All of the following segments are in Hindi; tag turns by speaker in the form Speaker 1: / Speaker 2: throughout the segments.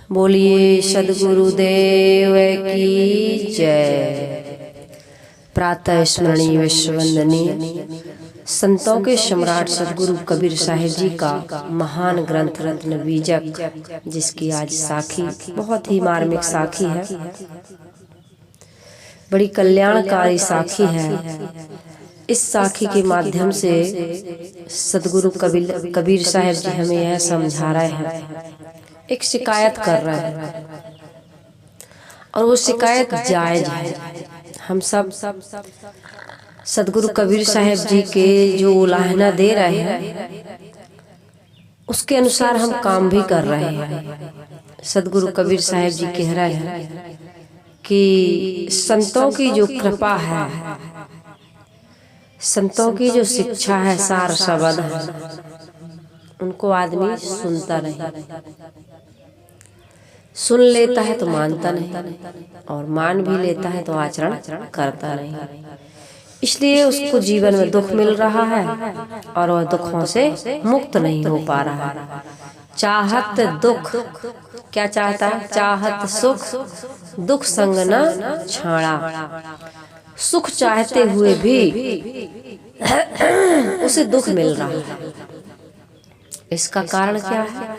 Speaker 1: बोलिए सद्गुरुदेव की जय। प्रातः स्मरणीय विश्ववंदनीय संतों के सम्राट सद्गुरु कबीर साहिब जी का महान ग्रंथ रत्न बीजक, जिसकी आज साखी बहुत ही मार्मिक साखी है, बड़ी कल्याणकारी साखी है। इस साखी के माध्यम से सद्गुरु कबीर साहिब जी हमें यह समझा रहे हैं, एक शिकायत कर रहे हैं और वो शिकायत जायज है। हम सब सद्गुरु कबीर साहिब जी के जो उलाहना दे रहे हैं उसके अनुसार हम काम भी कर रहे हैं। सद्गुरु कबीर साहिब जी कह रहे हैं कि संतों की जो कृपा है, संतों की जो शिक्षा है, सार शब्द है, उनको आदमी सुनता नहीं, सुन लेता है तो मानता नहीं, और मान भी लेता है तो आचरण करता नहीं। इसलिए उसको जीवन में दुख मिल रहा है और वह दुखों से मुक्त नहीं हो पा रहा है। चाहत दुख, क्या चाहता है? चाहत सुख, दुख संग न छाड़ा। सुख चाहते हुए भी उसे दुख मिल रहा है। इसका कारण क्या है?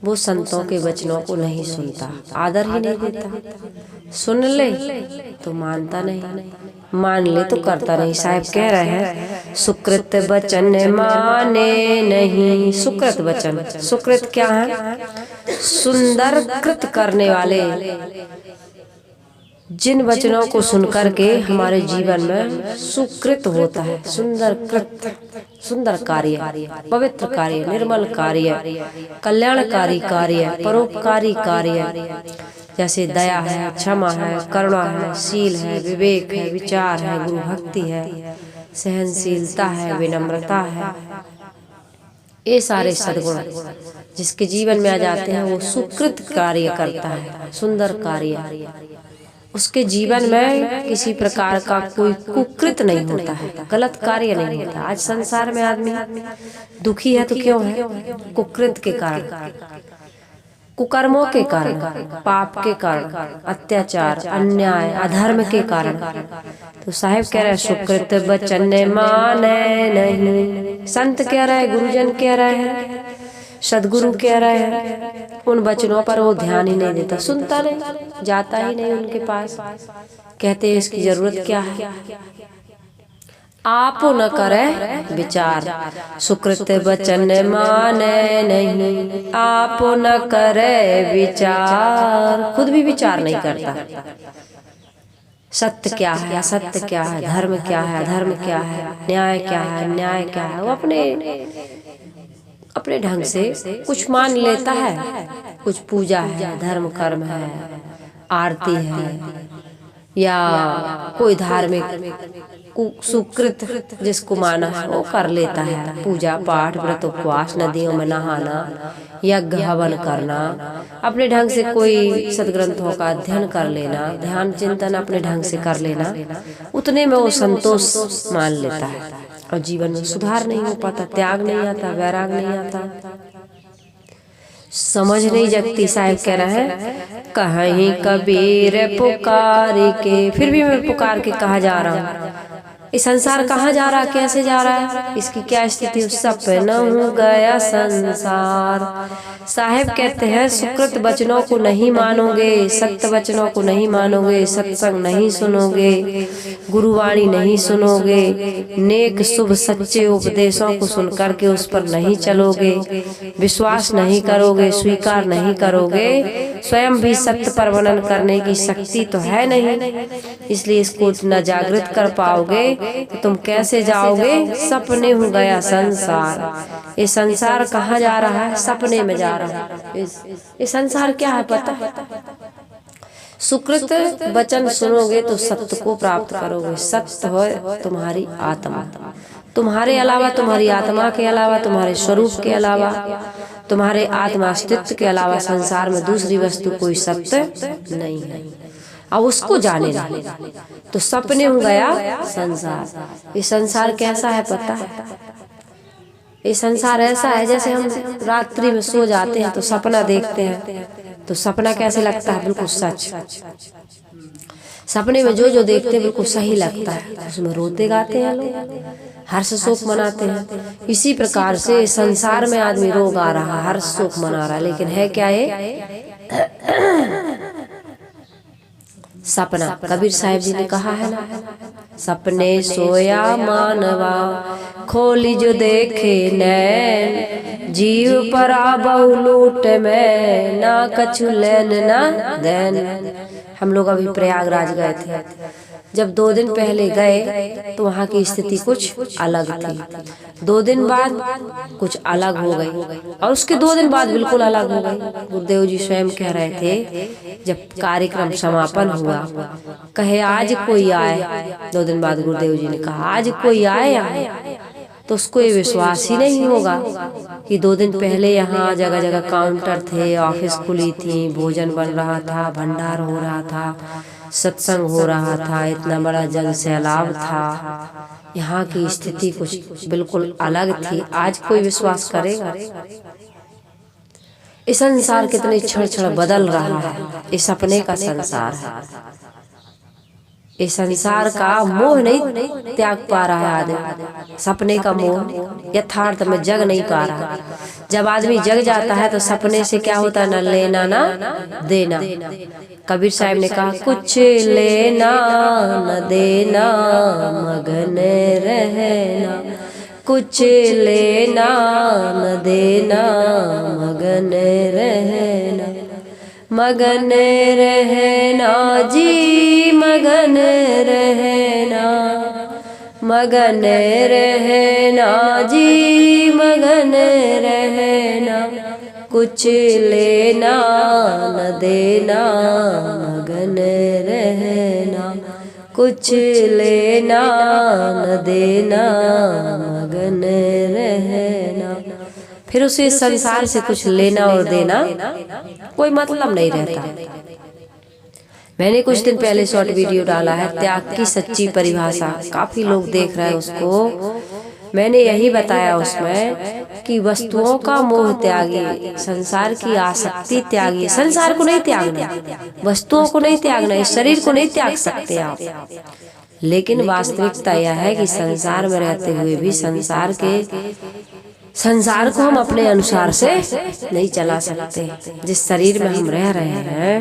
Speaker 1: वो संतों के वचनों को नहीं सुनता, आदर ही नहीं देता। सुन ले तो मानता नहीं, मान ले तो करता नहीं। साहब कह रहे हैं सुकृत वचन माने नहीं। सुकृत वचन, सुकृत क्या है? सुंदर कृत करने वाले, जिन वचनों को सुनकर के हमारे जीवन में सुकृत होता है, सुंदर कृत, सुंदर कार्य, पवित्र कार्य, निर्मल कार्य, कल्याणकारी कार्य, परोपकारी कार्य, जैसे दया है, क्षमा है, करुणा है, शील है, विवेक है, विचार है, गुरु भक्ति है, सहनशीलता है, विनम्रता है। ये सारे सद्गुण जिसके जीवन में आ जाते हैं वो सुकृत कार्य करता है, सुंदर कार्य। उसके जीवन में किसी प्रकार का कोई कुकृत नहीं होता है, गलत कार्य नहीं होता। आज संसार में आदमी दुखी है तो क्यों है? कुकृत के कारण, कुकर्मों के कारण, पाप के कारण, अत्याचार, अन्याय, अधर्म के कारण। तो साहिब कह रहे हैं सुकृत वचन माने नहीं। संत कह रहे हैं, गुरुजन कह रहे हैं, सदगुरु कह रहे हैं, उन वचनों पर वो ध्यान ही नहीं देता, सुनता नहीं, जाता ही नहीं उनके पास। कहते हैं इसकी जरूरत क्या है? आप न करे विचार। सुकृत वचन माने नहीं, आप न करे विचार। खुद भी विचार नहीं करता, सत्य क्या है, असत्य क्या है, धर्म क्या है, अधर्म क्या है, न्याय क्या है, अन्याय क्या है। वो अपने ढंग से कुछ मान लेता है, कुछ पूजा है, धर्म कर्म है, आरती है, या कोई धार्मिक सुकृत जिसको माना है वो कर लेता है। पूजा पाठ, व्रत उपवास, नदियों में नहाना, यज्ञ हवन करना, अपने ढंग से कोई सदग्रंथों का अध्ययन कर लेना, ध्यान चिंतन अपने ढंग से कर लेना, उतने में वो संतोष मान लेता है और जीवन में सुधार नहीं हो पाता, त्याग नहीं आता, वैराग नहीं आता, समझ नहीं जगती। साहिब कह रहे हैं कहीं कबीर पुकार के, फिर भी मैं पुकार के कहा जा रहा हूँ। ये संसार कहाँ जा रहा, कैसे जा रहा है, इसकी क्या स्थिति? सपना हो गया संसार। साहिब कहते हैं सुकृत वचनों को नहीं मानोगे, सत्य वचनों को नहीं मानोगे, सत्संग नहीं सुनोगे, गुरुवाणी नहीं सुनोगे, नेक शुभ सच्चे उपदेशों को सुनकर के उस पर नहीं चलोगे, विश्वास नहीं करोगे, स्वीकार नहीं करोगे, स्वयं भी सत्य पर वर्णन करने की शक्ति तो है नहीं, इसलिए इसको न जागृत कर पाओगे तो तुम कैसे जाओगे? सपने हो गया संसार। ये संसार कहाँ जा रहा है? सपने में जा रहा है। ये संसार क्या है पता है? सुकृत वचन सुनोगे तो सत्य को प्राप्त करोगे। सत्य हो तुम्हारी आत्मा, तुम्हारे अलावा, तुम्हारी आत्मा के अलावा, तुम्हारे स्वरूप के अलावा, तुम्हारे आत्मा अस्तित्व के अलावा संसार में दूसरी वस्तु कोई सत्य नहीं है। अब उसको जाने ना तो सपने हो गया संसार। ये संसार कैसा है पता है? ये संसार ऐसा है जैसे हम रात्रि में सो जाते हैं तो सपना देखते हैं, तो सपना कैसे लगता है? बिल्कुल सच। सपने में जो जो देखते हैं बिल्कुल सही लगता है, उसमें रोते गाते हैं लोग, हर्ष शोक मनाते हैं। इसी प्रकार से संसार में आदमी रोग आ रहा, हर्ष शोक मना रहा, लेकिन है क्या ये? सपना। कबीर साहिब जी ने कहा है ना, सपने सोया मानवा खोली जो देखे नैन, जीव परा बहु लूट में ना कछु लेन ना देन। हम लोग अभी प्रयागराज गए थे, जब 2 दिन पहले गए तो वहाँ की स्थिति कुछ अलग थी, 2 दिन बाद कुछ अलग हो गई, और उसके 2 दिन बाद बिल्कुल अलग हो गई। गुरुदेव जी स्वयं कह रहे थे, जब कार्यक्रम समापन हुआ, कहे आज कोई आए, 2 दिन बाद गुरुदेव जी ने कहा आज कोई आए यहाँ, तो उसको ये विश्वास ही नहीं होगा कि 2 दिन पहले यहाँ जगह जगह काउंटर थे, ऑफिस खुली थी, भोजन बन रहा था, भंडार हो रहा था, सत्संग हो रहा था, इतना बड़ा जन सैलाब था। यहाँ की स्थिति कुछ बिल्कुल अलग थी। आज कोई विश्वास करेगा? इस संसार कितने क्षण क्षण बदल रहा है, इस सपने का संसार है। इस संसार का मोह नहीं त्याग पा रहा है आदमी, सपने का मोह यथार्थ में जग नहीं पा रहा। जब आदमी जग जाता है तो सपने से क्या होता है? न लेना ना देना। कबीर साहब ने कहा, कुछ लेना न देना मगन रहना, कुछ लेना न देना मगन रहना, मगन रहना जी मगन रहना, मगन रहना जी मगन रहना, कुछ लेना न देना मगन रहना, कुछ लेना न देना मगन रहना। फिर उसे संसार से कुछ लेना और देना कोई मतलब नहीं रहता। मैंने कुछ दिन पहले शॉर्ट वीडियो डाला है, त्याग की सच्ची परिभाषा, काफी लोग देख रहे हैं उसको। मैंने यही बताया उसमें कि वस्तुओं का मोह त्यागी, संसार की आसक्ति त्यागी। संसार को नहीं त्यागना, वस्तुओं को नहीं त्यागना, इस शरीर को नहीं त्याग सकते आप, लेकिन वास्तविकता यह है कि संसार में रहते हुए भी संसार को हम अपने अनुसार से नहीं चला सकते। जिस शरीर में हम रह रहे हैं,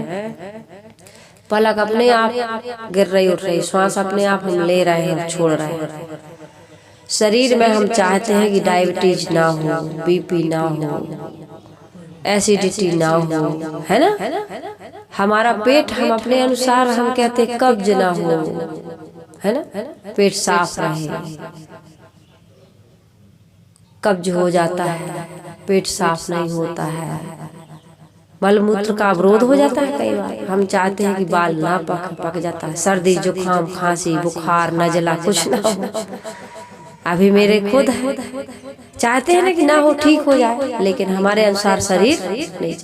Speaker 1: पलक अपने आप गिर रही उठ रही, श्वास अपने आप हम ले रहे हैं छोड़ रहे हैं। शरीर में हम चाहते हैं कि डायबिटीज ना हो, बीपी ना हो, एसिडिटी ना हो, है ना। हमारा पेट हम अपने अनुसार हम कहते हैं कब्ज ना हो, है ना, पेट साफ रहे। कब्ज हो जाता है, पेट साफ नहीं होता है, मलमूत्र का अवरोध हो जाता है। कई बार हम चाहते हैं कि बाल ना पक जाता है, सर्दी जुकाम खांसी बुखार नजला कुछ ना हो। अभी मेरे खुद है, चाहते हैं ना कि ना हो, ठीक हो जाए, लेकिन हमारे अनुसार शरीर नहीं।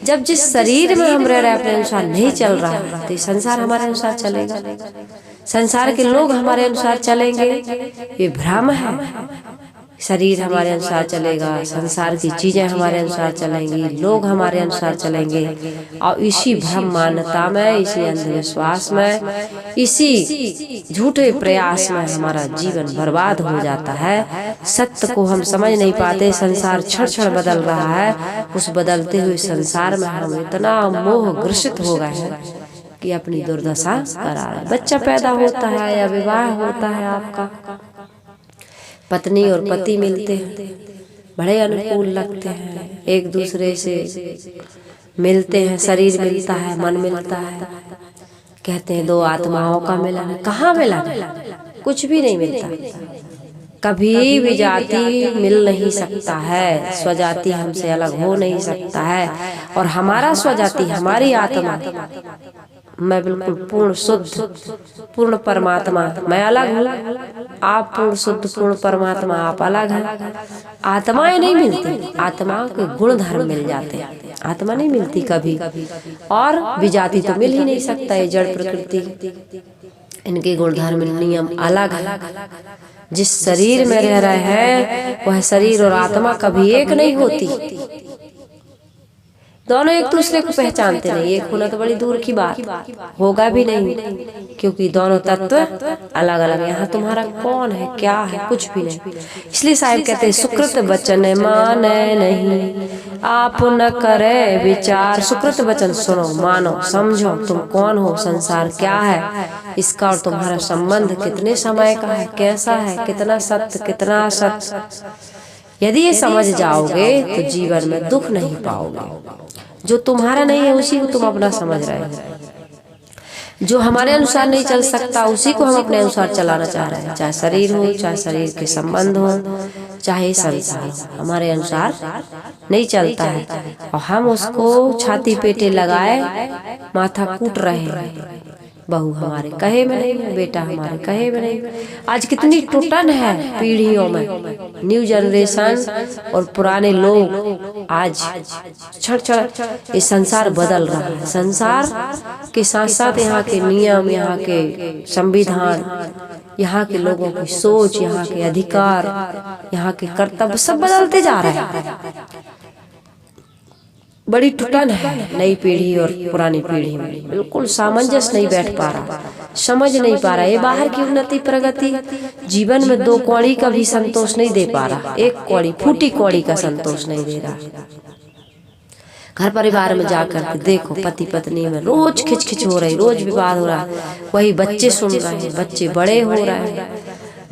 Speaker 1: जब जिस शरीर में हम रह रहे हैं अपने अनुसार नहीं चल रहा, तो संसार हमारे अनुसार चलेगा, संसार के लोग हमारे अनुसार चलेंगे, ये भ्रम है। शरीर हमारे अनुसार चलेगा, संसार की चीजें हमारे अनुसार चलेंगी, लोग हमारे अनुसार चलेंगे, और इसी भ्रम मान्यता में, इसी अंधविश्वास में, इसी झूठे प्रयास में हमारा जीवन बर्बाद हो जाता है। सत्य को हम समझ नहीं पाते। संसार क्षण क्षण बदल रहा है, उस बदलते हुए संसार में हम इतना मोह ग्रसित हो गए हैं कि अपनी दुर्दशा करा रहे। बच्चा पैदा होता है या विवाह होता है आपका, पत्नी और पति मिलते हैं, बड़े अनुकूल लगते हैं, एक दूसरे से मिलते हैं, शरीर मिलता है, मन मिलता है, कहते हैं 2 आत्माओं का मिलन है। कहाँ मिलन है? कुछ भी नहीं मिलता। कभी भी जाति मिल नहीं सकता है, स्वजाति हमसे अलग हो नहीं सकता है, और हमारा स्वजाति हमारी आत्मा, मैं बिल्कुल पूर्ण शुद्ध पूर्ण परमात्मा, मैं अलग हूँ, आप पूर्ण शुद्ध पूर्ण परमात्मा, आप अलग हैं। आत्माएं नहीं मिलती, आत्माओं के गुण धर्म मिल जाते हैं, आत्मा नहीं मिलती कभी। और विजाति तो मिल ही नहीं सकता, ये जड़ प्रकृति, इनके गुण धर्म नियम अलग है। जिस शरीर में रह रहे हैं वह शरीर और आत्मा कभी एक नहीं होती। दोनों एक दूसरे को पहचानते नहीं, एक होना तो बड़ी दूर की बात, होगा भी नहीं, क्योंकि दोनों तत्व अलग अलग। यहाँ तुम्हारा कौन है, क्या है, कुछ भी नहीं। इसलिए साहिब कहते हैं सुकृत वचन माने नहीं, आप न करे विचार। सुकृत वचन सुनो, मानो, समझो तुम कौन हो, संसार क्या है, इसका और तुम्हारा संबंध कितने समय का है, कैसा है, कितना सत्य कितना असत्य। यदि ये समझ जाओगे तो जीवन में दुख नहीं पाओगे। जो तुम्हारा नहीं है उसी को तुम अपना समझ रहे हो। जो हमारे अनुसार नहीं चल सकता उसी को हम अपने अनुसार चलाना चाह रहे हैं, चाहे शरीर हो, चाहे शरीर के संबंध हो, चाहे संसार हो, हमारे अनुसार नहीं चलता है और हम उसको छाती पेटे लगाए माथा कूट रहे हैं। बहू हमारे कहे में नहीं है, बेटा हमारे कहे में नहीं। आज कितनी टूटन है पीढ़ियों में, न्यू जनरेशन और पुराने लोग। आज क्षण क्षण ये संसार बदल रहा है। संसार के साथ साथ यहाँ के नियम, यहाँ के संविधान, यहाँ के लोगों की सोच, यहाँ के अधिकार, यहाँ के कर्तव्य सब बदलते जा रहे हैं। बड़ी टूटन है नई पीढ़ी और पुरानी पीढ़ी में, बिल्कुल सामंजस्य नहीं बैठ पा रहा, समझ नहीं पा रहा। ये बाहर की उन्नति प्रगति जीवन में दो कौड़ी का भी संतोष नहीं दे पा रहा, एक कौड़ी, फूटी कौड़ी का संतोष नहीं दे रहा। घर परिवार में जाकर के देखो, पति पत्नी में रोज खिचखिच हो रही, रोज विवाद हो रहा है। वही बच्चे सुन रहे हैं, बच्चे बड़े हो रहे हैं,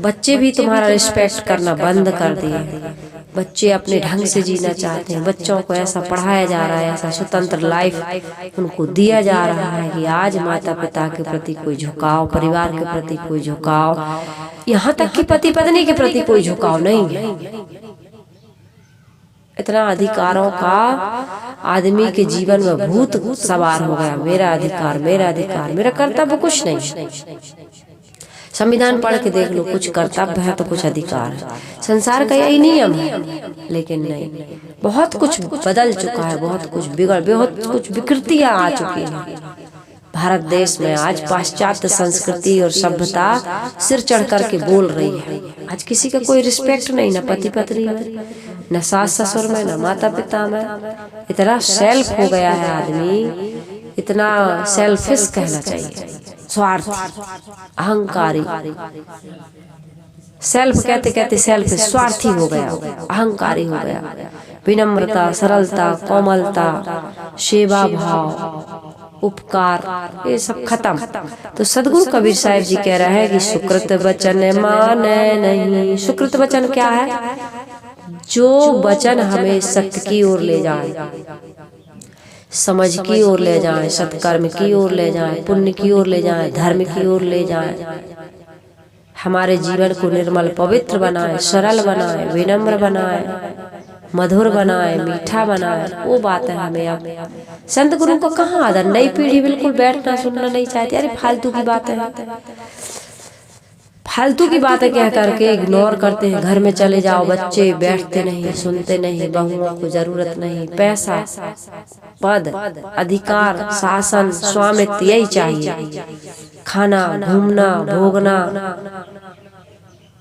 Speaker 1: बच्चे भी तुम्हारा रिस्पेक्ट करना बंद कर दिए। बच्चे अपने ढंग से जीना चाहते हैं। बच्चों को ऐसा पढ़ाया जा रहा है, ऐसा स्वतंत्र लाइफ उनको दिया जा रहा है कि आज माता पिता के प्रति कोई झुकाव, परिवार के प्रति कोई झुकाव, यहाँ तक कि पति पत्नी के प्रति कोई झुकाव नहीं है। इतना अधिकारों का आदमी के जीवन में भूत सवार हो गया। मेरा अधिकार, मेरा अधिकार, मेरा कर्तव्य कुछ नहीं। संविधान पढ़ के देख लो, कुछ कर्तव्य है तो कुछ अधिकार है। संसार का यही नियम है, लेकिन नहीं, बहुत कुछ बदल चुका है, बहुत कुछ बहुत कुछ विकृतियां आ चुकी हैं। भारत देश में आज पाश्चात्य संस्कृति और सभ्यता सिर चढ़ करके बोल रही है। आज किसी का कोई रिस्पेक्ट नहीं, न पति पत्नी में, न सास ससुर में, न माता पिता में। इतना सेल्फ हो गया है आदमी, इतना सेल्फिश कहना चाहिए, स्वार्थी, अहंकारी। सेल्फ कहते कहते सेल्फ स्वार्थी हो गया, अहंकारी हो गया। विनम्रता, सरलता, कोमलता, सेवा भाव, उपकार, ये सब खत्म। तो सदगुरु कबीर साहिब जी कह रहे हैं कि सुकृत वचन माने नहीं। सुकृत वचन क्या है? जो वचन हमें सत्य की ओर ले जाए, समझ की ओर ले जाए, सत्कर्म की ओर ले जाए, पुण्य की ओर ले जाए, धर्म की ओर ले जाए, हमारे जीवन को निर्मल पवित्र बनाए, सरल बनाए, विनम्र बनाए, मधुर बनाए, मीठा बनाए, वो बात है हमें। अब संत गुरु को कहाँ आदर, नई पीढ़ी बिल्कुल बैठना सुनना नहीं चाहती। अरे फालतू की बातें हैं, फालतू की बातें कह करके इग्नोर करते हैं। घर में चले जाओ, बच्चे बैठते नहीं, सुनते नहीं, बहुओं को जरूरत नहीं, पैसा, पद, अधिकार, शासन, स्वामित्व यही चाहिए, खाना, घूमना, भोगना,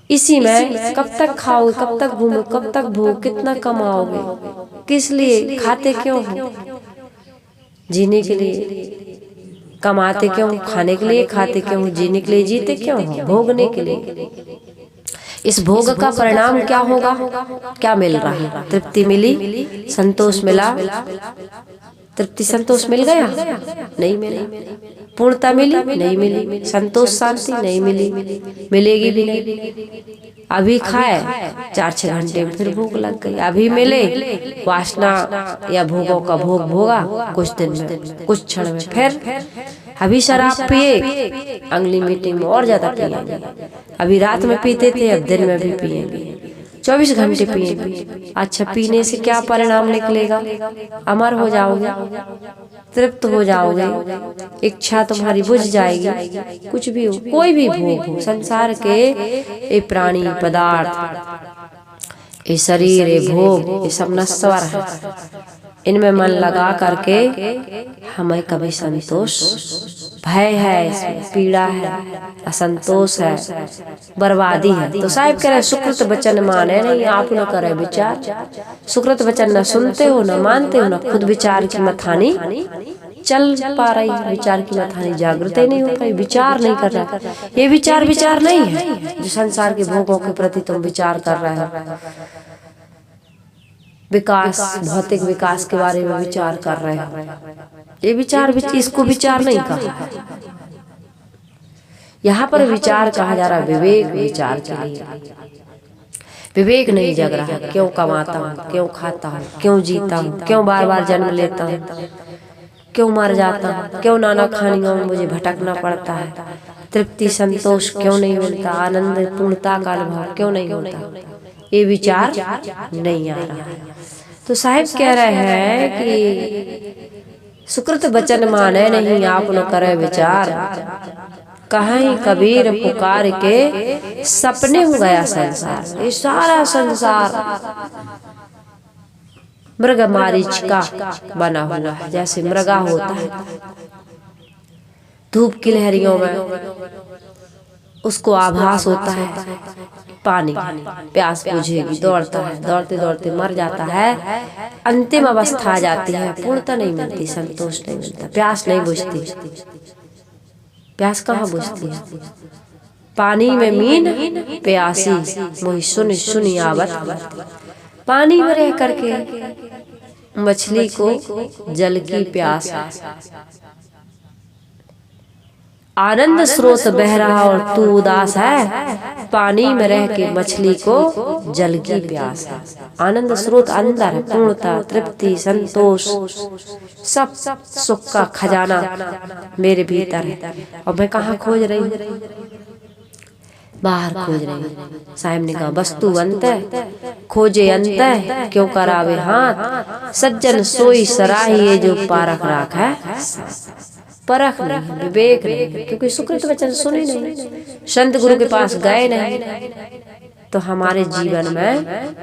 Speaker 1: इसी में कब तक खाओगे, कब तक घूमो, कब तक भोग, कितना कमाओगे, किस लिए खाते क्यों हो? जीने के लिए कमाते क्यों? खाने के लिए खाते क्यों? जीने के लिए जीते क्यों हो? भोगने के लिए। इस भोग का परिणाम क्या होगा? क्या मिल रहा है? तृप्ति मिली, संतोष मिला, तृप्ति संतोष मिल गया? नहीं मिला। पूर्णता मिली? नहीं मिली। संतोष शांति नहीं मिली, मिलेगी भी नहीं। अभी खाए 4-6 घंटे में फिर भूख लग गई, अभी मिले, वासना या भोगों का भोग भोगा कुछ दिन में, कुछ क्षण में, फिर अभी शराब पिए, अगली मीटिंग में और ज्यादा पिएंगे। अभी रात में पीते थे, अब दिन में भी पिएंगे, 24 घंटे पिएंगे। अच्छा, पीने से क्या परिणाम निकलेगा? अमर हो जाओगे, तृप्त हो जाओगे, इच्छा तुम्हारी बुझ जाएगी। कुछ भी हो, कोई भी भोग हो, संसार के ये प्राणी पदार्थ, ये शरीर, ये भोग, ये सब नश्वर है। इनमें मन लगा करके हमें कभी संतोष भय है, इसमें पीड़ा है, असंतोष है, बर्बादी है। तो साहिब कह रहे सुकृत वचन माने नहीं, आप न करे विचार। सुकृत वचन न सुनते हो, न मानते हो, न खुद विचार की मथानी चल पा रही, विचार की मथानी जागृत ही नहीं हो पाई, विचार नहीं कर रहा। ये विचार नहीं है जो संसार के भोगों के प्रति तुम विचार कर रहे हो। विकास, भौतिक विकास के बारे में विचार कर रहे हो, ये विचार इसको विचार नहीं कहा। यहाँ पर विचार कहा जा रहा विवेक विचार के लिए। विवेक नहीं जग रहा, क्यों कमाता हूँ, क्यों खाता हूँ, क्यों जीता हूँ, क्यों बार बार जन्म लेता हूँ, क्यों मर जाता हूँ, क्यों नाना खानियों में मुझे भटकना पड़ता है, तृप्ति संतोष क्यों नहीं मिलता, आनंद पूर्णता का अनुभव क्यों नहीं होता, ये विचार नहीं आ रहा है। तो साहिब कह रहे हैं कि सुकृत वचन माने नहीं, आप न करे विचार। कहीं कबीर पुकार के सपने हो गया संसार। ये सारा संसार मृग मारीच का बना हुआ है, जैसे मृगा होता है धूप की लहरियों में, उसको आभास होता है पानी, प्यास बुझेगी, दौड़ता है, दौड़ते दौड़ते मर जाता है, अंतिम अवस्था आ जाती है, पूर्णता नहीं मिलती, संतोष नहीं मिलता, प्यास नहीं बुझती। प्यास कहाँ बुझती है? पानी में मीन प्यासी मोहि सुन सुनी आवत। पानी में रह करके मछली को जल की प्यास है, आनंद स्रोत बह रहा और तू उदास है, पानी में रह के मछली को जल की प्यास है। आनंद स्रोत अंदर है, पूर्णता, तृप्ति, संतोष, सब सुख का खजाना मेरे भीतर है, और मैं कहाँ खोज रही हूँ? बाहर खोज रही हूँ। साहिब ने कहा वस्तु अंत खोजे अंत, क्यों करावे हाथ, सज्जन सोई सराही जो पारख राख है। परख नहीं, विवेक नहीं, क्योंकि सुकृत वचन सुने नहीं, संत गुरु के पास गए नहीं, तो हमारे जीवन में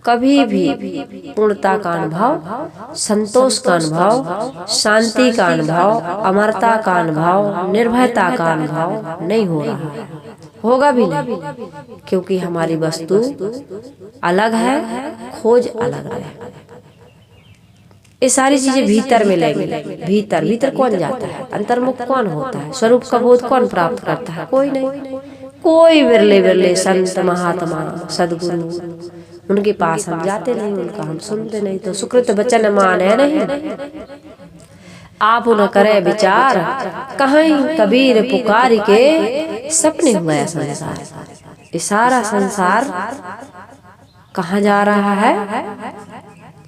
Speaker 1: कभी भी पूर्णता का अनुभव, संतोष का अनुभव, शांति का अनुभव, अमरता का अनुभव, निर्भयता का अनुभव नहीं हो रहा है, होगा भी नहीं, क्योंकि हमारी वस्तु अलग है, खोज अलग है। ये सारी चीजें भीतर मिलेंगी। भीतर भीतर कौन जाता है? अंतर्मुख कौन होता है? स्वरूप का बोध कौन प्राप्त करता है? कोई नहीं। कोई विरले विरले संत महात्मा सदगुरु, उनके पास हम जाते नहीं, उनका हम सुनते नहीं। तो सुकृत वचन माने नहीं, आप न करे विचार, कहीं कबीर पुकार के सपने हुआ संसार। ये सारा संसार कहाँ जा रहा है?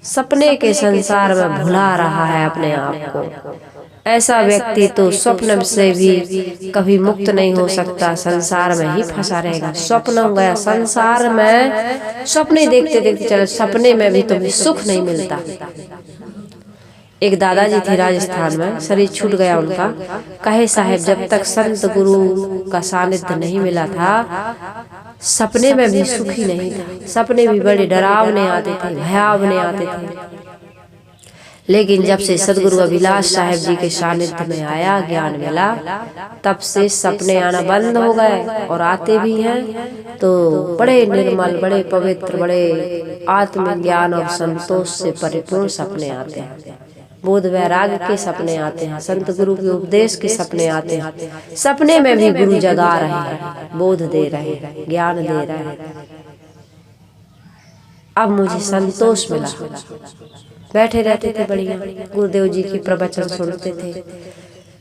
Speaker 1: सपने के संसार में भुला रहा है अपने आप को। ऐसा व्यक्ति तो स्वप्न से भी कभी मुक्त नहीं हो सकता, संसार में ही फंसा रहेगा। स्वप्न हो गया संसार में, सपने देखते देखते चले, सपने में भी तुम्हें सुख नहीं मिलता। एक दादाजी थे राजस्थान में, शरीर छूट गया उनका। कहे साहेब जब तक संत गुरु का सानिध्य नहीं मिला था, सपने में भी सुखी नहीं था। सपने भी बड़े डरावने आते थे, भयावने आते थे। लेकिन जब से सदगुरु अभिलाष साहेब जी के सानिध्य में आया, ज्ञान मिला, तब से सपने आना बंद हो गए, और आते भी हैं तो बड़े निर्मल, बड़े पवित्र, बड़े आत्मज्ञान और संतोष से परिपूर्ण सपने आते हैं। बोध वैराग्य के सपने आते हैं, संत गुरु के उपदेश के सपने आते हैं। सपने में भी गुरु जगा रहे हैं, बोध दे रहे हैं, ज्ञान दे रहे हैं। अब मुझे संतोष मिला। बैठे रहते थे बढ़िया, गुरुदेव जी की प्रवचन सुनते थे।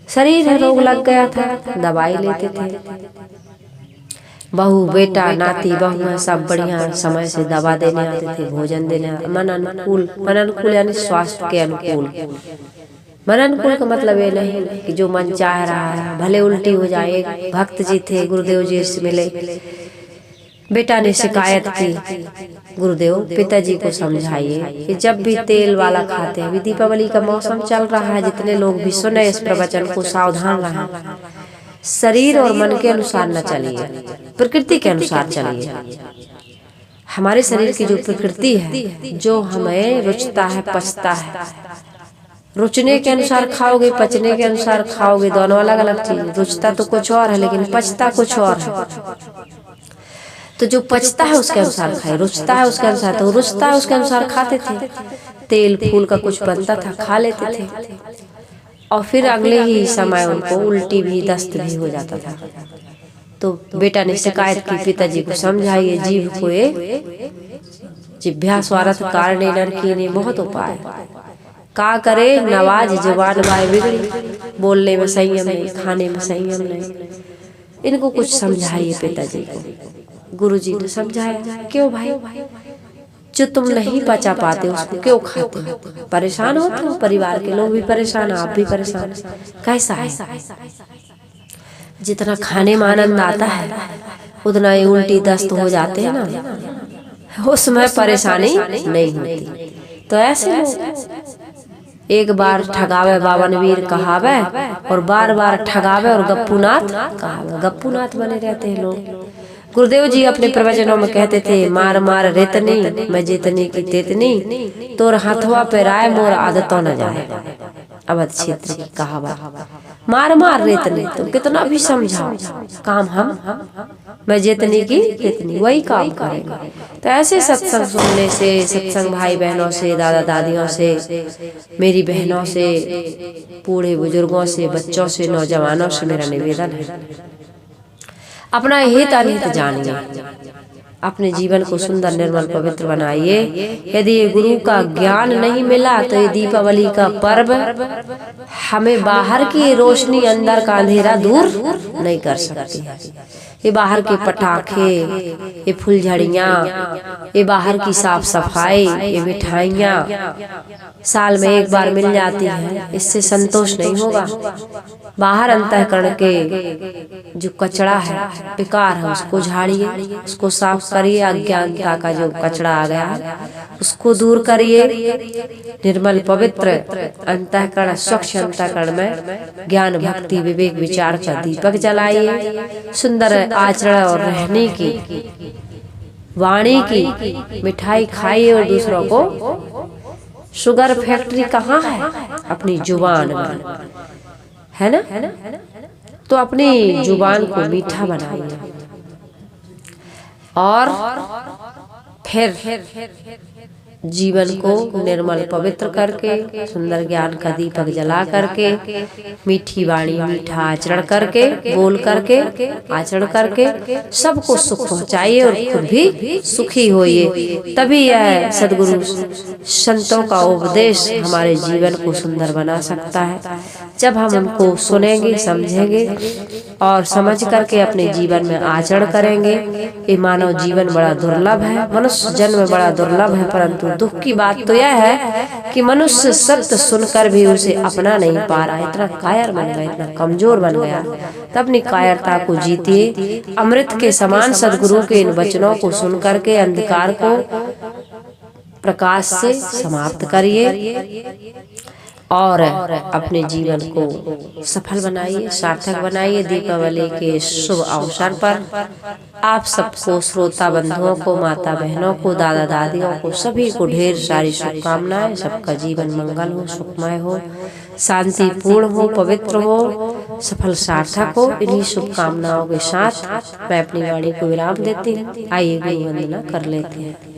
Speaker 1: शरीर में रोग लग गया था, दवाई लेते थे। बहू बेटा नाती बहू सब बढ़िया समय से दवा देने आते थे, भोजन देने, मन अनुकूल यानी स्वास्थ्य के अनुकूल। मन अनुकूल का मतलब ये नहीं कि जो मन चाह रहा है, भले उल्टी हो जाए। एक भक्त जी थे, गुरुदेव जी से मिले, बेटा ने शिकायत की, गुरुदेव पिताजी को समझाइए कि जब भी तेल वाला खाते हैं, दीपावली का मौसम चल रहा है, जितने लोग भी सुने इस प्रवचन को, सावधान रहें। शरीर और मन के अनुसार न चलिए, प्रकृति के अनुसार चलिए। हमारे शरीर की जो प्रकृति है, जो हमें रुचता है, पचता है, रुचने के अनुसार खाओगे, पचने के अनुसार खाओगे, दोनों अलग अलग चीज। रुचता तो कुछ और है लेकिन पचता कुछ और है। तो जो पचता है उसके अनुसार खाए, रुचता है उसके अनुसार, तो रुचता है उसके अनुसार खाते थे। तेल फूल का कुछ बनता था, खा लेते थे, और फिर अगले ही समय उनको उल्टी भी दस्त भी हो जाता था। तो बेटा ने शिकायत की, पिताजी को समझाइए, जीभ को जिभ्या स्वार्थ कारणे नरकीने बहुत उपाय। का करे नवाज जवान बाय बिगड़ी, बोलने में संयम नहीं, खाने में संयम नहीं। इनको कुछ समझाइए पिताजी को। गुरुजी ने समझाया, क्यों भाई, जो तुम नहीं पचा पाते उसको क्यों खाते हो? परेशान होते हो, परिवार के लोग भी परेशान, आप भी परेशान। कैसा है, जितना खाने में आनंद आता है उतना ही उल्टी दस्त हो जाते हैं ना, उसमें परेशानी नहीं होती। तो ऐसे लोग एक बार ठगावे बावनवीर कहावे, और बार बार ठगावे और गप्पूनाथ कहावे। गप्पूनाथ बने रहते हैं लोग। गुरुदेव जी अपने प्रवचनों में कहते थे, मार मार रेतनी मैं जितनी की तेतनी, तोर हाथवा पे राय मोर आदतों न जाए। अवध क्षेत्र की कहावत। मार मार रेतनी, तो कितना भी समझाओ, काम हम मैं जितनी की तेतनी, वही काम करेंगे। तो ऐसे सत्संग सुनने से, सत्संग भाई बहनों से, दादा दादियों से, मेरी बहनों से, बूढ़े बुजुर्गों से, बच्चों से, नौजवानों से मेरा निवेदन है, अपना हित अनहित जानिए, अपने जीवन को सुंदर निर्मल पवित्र बनाइए। यदि गुरु का ज्ञान नहीं मिला तो ये दीपावली का पर्व हमें बाहर की रोशनी अंदर का अंधेरा दूर नहीं कर सकती है। ये बाहर के पटाखे, ये फुलझड़ियाँ, ये बाहर की साफ सफाई, ये मिठाइयाँ साल में एक बार मिल जाती है, इससे संतोष नहीं होगा। बाहर अंतःकरण के जो कचरा है, बेकार है, उसको झाड़िए, उसको साफ करिए। अज्ञानता का जो कचरा आ गया है उसको दूर करिए। निर्मल पवित्र अंतःकरण, स्वच्छ अंतःकरण में ज्ञान भक्ति विवेक विचार का दीपक जलाइए। सुंदर आचरण और रहने की, वाणी की मिठाई खाइए, और दूसरों को शुगर फैक्ट्री कहाँ है? अपनी जुबान में है ना, तो अपनी जुबान को मीठा बनाइए, और फिर जीवन को निर्मल पवित्र करके, सुंदर ज्ञान का दीपक जला करके, मीठी वाणी मीठा आचरण करके, बोल करके, आचरण करके सबको सुख पहुंचाइए और खुद भी सुखी होइए। तभी यह सद्गुरु संतों का उपदेश हमारे जीवन को सुंदर बना सकता है। जब हम उनको सुनेंगे, समझेंगे और समझ करके अपने जीवन में आचरण करेंगे। ये मानव जीवन बड़ा दुर्लभ है, मनुष्य जन्म बड़ा दुर्लभ है, परंतु दुख की बात तो यह है कि मनुष्य सत्य सुनकर भी उसे अपना नहीं पा रहा। इतना कायर बन गया, इतना कमजोर बन गया। तो अपनी कायरता को जीतिए। अमृत के समान सद्गुरु के इन वचनों को सुन करके अंधकार को प्रकाश से समाप्त करिए और अपने जीवन को सफल बनाइए, सार्थक बनाइए। दीपावली के शुभ अवसर पर आप सबको, श्रोता बंधुओं को, माता बहनों को, दादा दादियों को, सभी को ढेर सारी शुभकामनाएं। सबका जीवन मंगल हो, सुखमय हो, शांतिपूर्ण हो, पवित्र हो, सफल सार्थक हो। इन्हीं शुभकामनाओं के साथ मैं अपनी वाणी को विराम देती हूँ। आइए गुरु वंदना कर लेते हैं।